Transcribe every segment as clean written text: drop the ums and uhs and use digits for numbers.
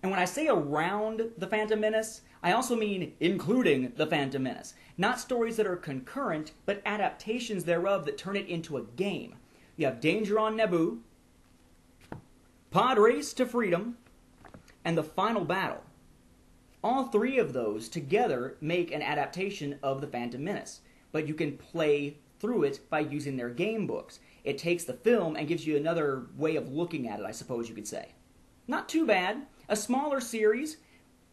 And when I say around The Phantom Menace, I also mean including The Phantom Menace. Not stories that are concurrent, but adaptations thereof that turn it into a game. You have Danger on Naboo, Pod Race to Freedom, and The Final Battle. All three of those together make an adaptation of The Phantom Menace, but you can play through it by using their game books. It takes the film and gives you another way of looking at it, I suppose you could say. Not too bad. A smaller series,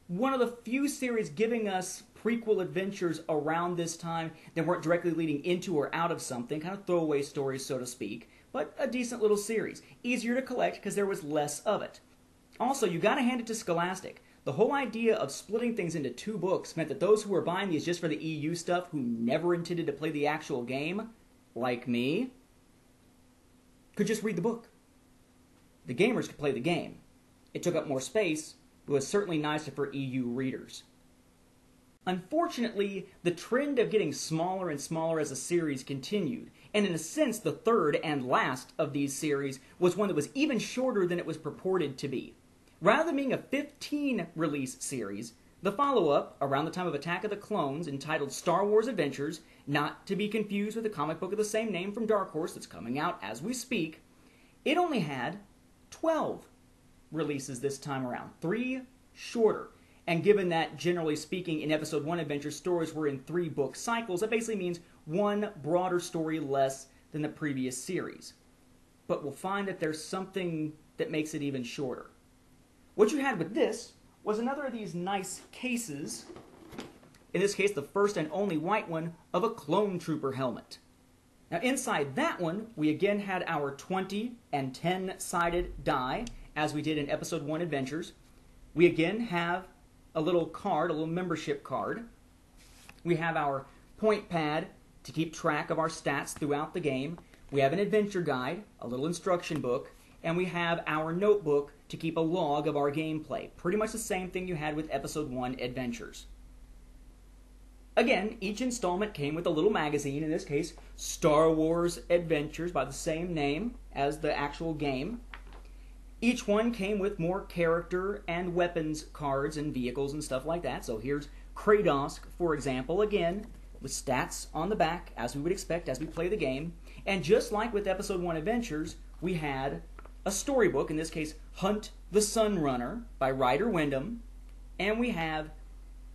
one of the few series giving us prequel adventures around this time that weren't directly leading into or out of something, kind of throwaway stories, so to speak, but a decent little series. Easier to collect because there was less of it. Also, you gotta hand it to Scholastic. The whole idea of splitting things into two books meant that those who were buying these just for the EU stuff, who never intended to play the actual game, like me, could just read the book. The gamers could play the game. It took up more space, but was certainly nicer for EU readers. Unfortunately, the trend of getting smaller and smaller as a series continued, and in a sense, the third and last of these series was one that was even shorter than it was purported to be. Rather than being a 15-release series, the follow-up, around the time of Attack of the Clones, entitled Star Wars Adventures, not to be confused with the comic book of the same name from Dark Horse that's coming out as we speak, it only had 12 releases this time around, 3 shorter. And given that, generally speaking, in Episode 1 Adventure, stories were in 3-book cycles, that basically means one broader story less than the previous series. But we'll find that there's something that makes it even shorter. What you had with this was another of these nice cases, in this case the first and only white one, of a clone trooper helmet. Now inside that one, we again had our 20 and 10-sided die, as we did in Episode 1 Adventures. We again have a little card, a little membership card. We have our point pad to keep track of our stats throughout the game. We have an adventure guide, a little instruction book, and we have our notebook to keep a log of our gameplay. Pretty much the same thing you had with Episode 1 Adventures. Again, each installment came with a little magazine, in this case, Star Wars Adventures, by the same name as the actual game. Each one came with more character and weapons cards and vehicles and stuff like that. So here's Kratos, for example, again, with stats on the back, as we would expect as we play the game. And just like with Episode 1 Adventures, we had a storybook, in this case, Hunt the Sunrunner by Ryder, Windham, and we have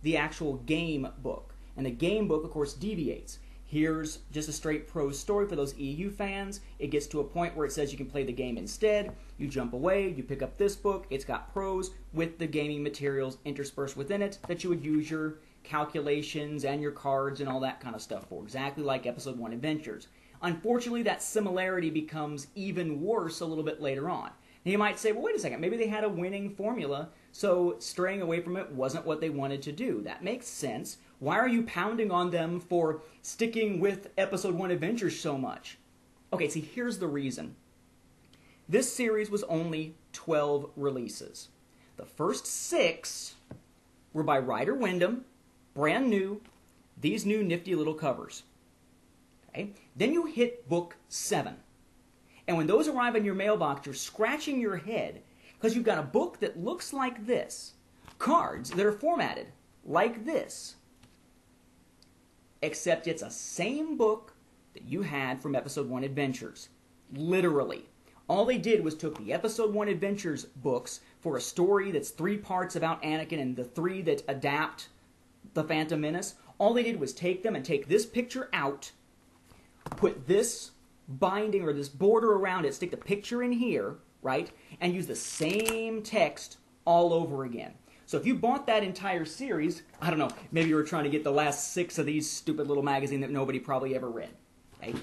the actual game book. And the game book, of course, deviates. Here's just a straight prose story for those EU fans. It gets to a point where it says you can play the game instead. You jump away, you pick up this book. It's got prose with the gaming materials interspersed within it that you would use your calculations and your cards and all that kind of stuff for, exactly like Episode 1 Adventures. Unfortunately, that similarity becomes even worse a little bit later on. Now you might say, well, wait a second, maybe they had a winning formula, so straying away from it wasn't what they wanted to do. That makes sense. Why are you pounding on them for sticking with Episode 1 Adventures so much? Okay, see, here's the reason. This series was only 12 releases. The first 6 were by Ryder, Windham, brand new, these new nifty little covers. Okay? Then you hit book 7. And when those arrive in your mailbox, you're scratching your head because you've got a book that looks like this. Cards that are formatted like this. Except it's a same book that you had from Episode 1 Adventures. Literally. All they did was took the Episode 1 Adventures books for a story that's 3 parts about Anakin and the 3 that adapt The Phantom Menace. All they did was take them and take this picture out, put this binding or this border around it, stick the picture in here, right, and use the same text all over again. So if you bought that entire series, I don't know, maybe you were trying to get the last 6 of these stupid little magazines that nobody probably ever read. Okay?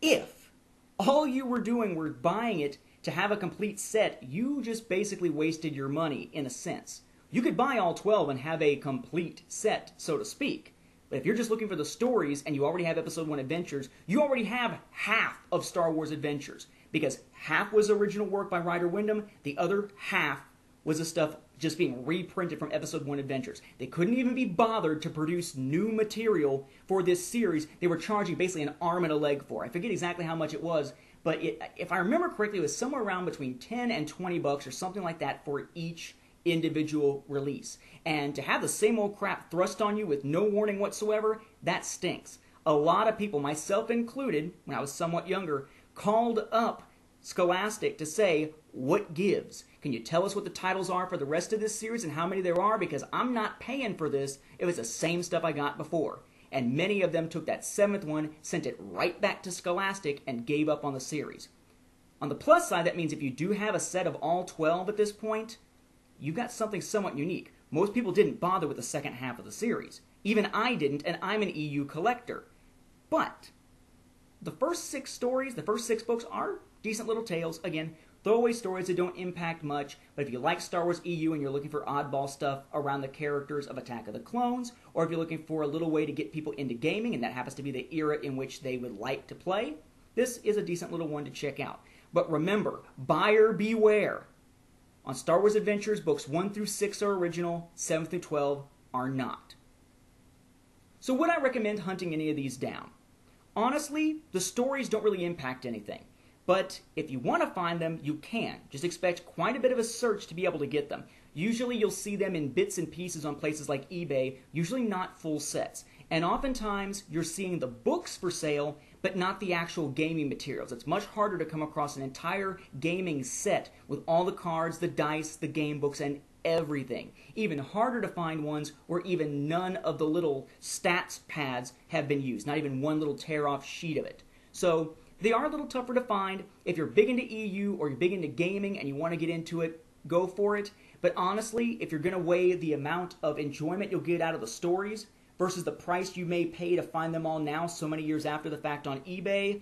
If all you were doing were buying it to have a complete set, you just basically wasted your money in a sense. You could buy all 12 and have a complete set, so to speak. But if you're just looking for the stories and you already have Episode 1 Adventures, you already have half of Star Wars Adventures. Because half was original work by Ryder Windham, the other half was the stuff just being reprinted from Episode 1 Adventures. They couldn't even be bothered to produce new material for this series. They were charging basically an arm and a leg for. I forget exactly how much it was, but if I remember correctly, it was somewhere around between 10 and 20 bucks or something like that for each individual release. And to have the same old crap thrust on you with no warning whatsoever, that stinks. A lot of people, myself included, when I was somewhat younger, called up Scholastic to say, what gives? Can you tell us what the titles are for the rest of this series and how many there are? Because I'm not paying for this if it's the same stuff I got before. And many of them took that 7th one, sent it right back to Scholastic, and gave up on the series. On the plus side, that means if you do have a set of all 12 at this point, you got something somewhat unique. Most people didn't bother with the second half of the series. Even I didn't, and I'm an EU collector. But the first 6 stories, the first 6 books are decent little tales. Again, throwaway stories that don't impact much, but if you like Star Wars EU and you're looking for oddball stuff around the characters of Attack of the Clones, or if you're looking for a little way to get people into gaming, and that happens to be the era in which they would like to play, this is a decent little one to check out. But remember, buyer beware. On Star Wars Adventures, books 1 through 6 are original, 7 through 12 are not. So would I recommend hunting any of these down? Honestly, the stories don't really impact anything. But if you want to find them, you can. Just expect quite a bit of a search to be able to get them. Usually you'll see them in bits and pieces on places like eBay, usually not full sets. And oftentimes you're seeing the books for sale, but not the actual gaming materials. It's much harder to come across an entire gaming set with all the cards, the dice, the game books, and everything. Even harder to find ones where even none of the little stats pads have been used. Not even one little tear-off sheet of it. So they are a little tougher to find. If you're big into EU or you're big into gaming and you want to get into it, go for it. But honestly, if you're going to weigh the amount of enjoyment you'll get out of the stories versus the price you may pay to find them all now so many years after the fact on eBay,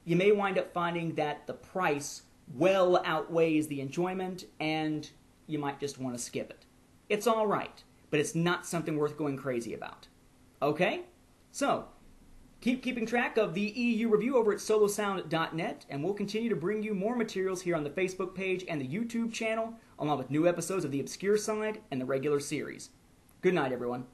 you may wind up finding that the price well outweighs the enjoyment and you might just want to skip it. It's all right, but it's not something worth going crazy about. Okay? So, keep keeping track of the EU review over at solosound.net, and we'll continue to bring you more materials here on the Facebook page and the YouTube channel, along with new episodes of The Obscure Side and the regular series. Good night, everyone.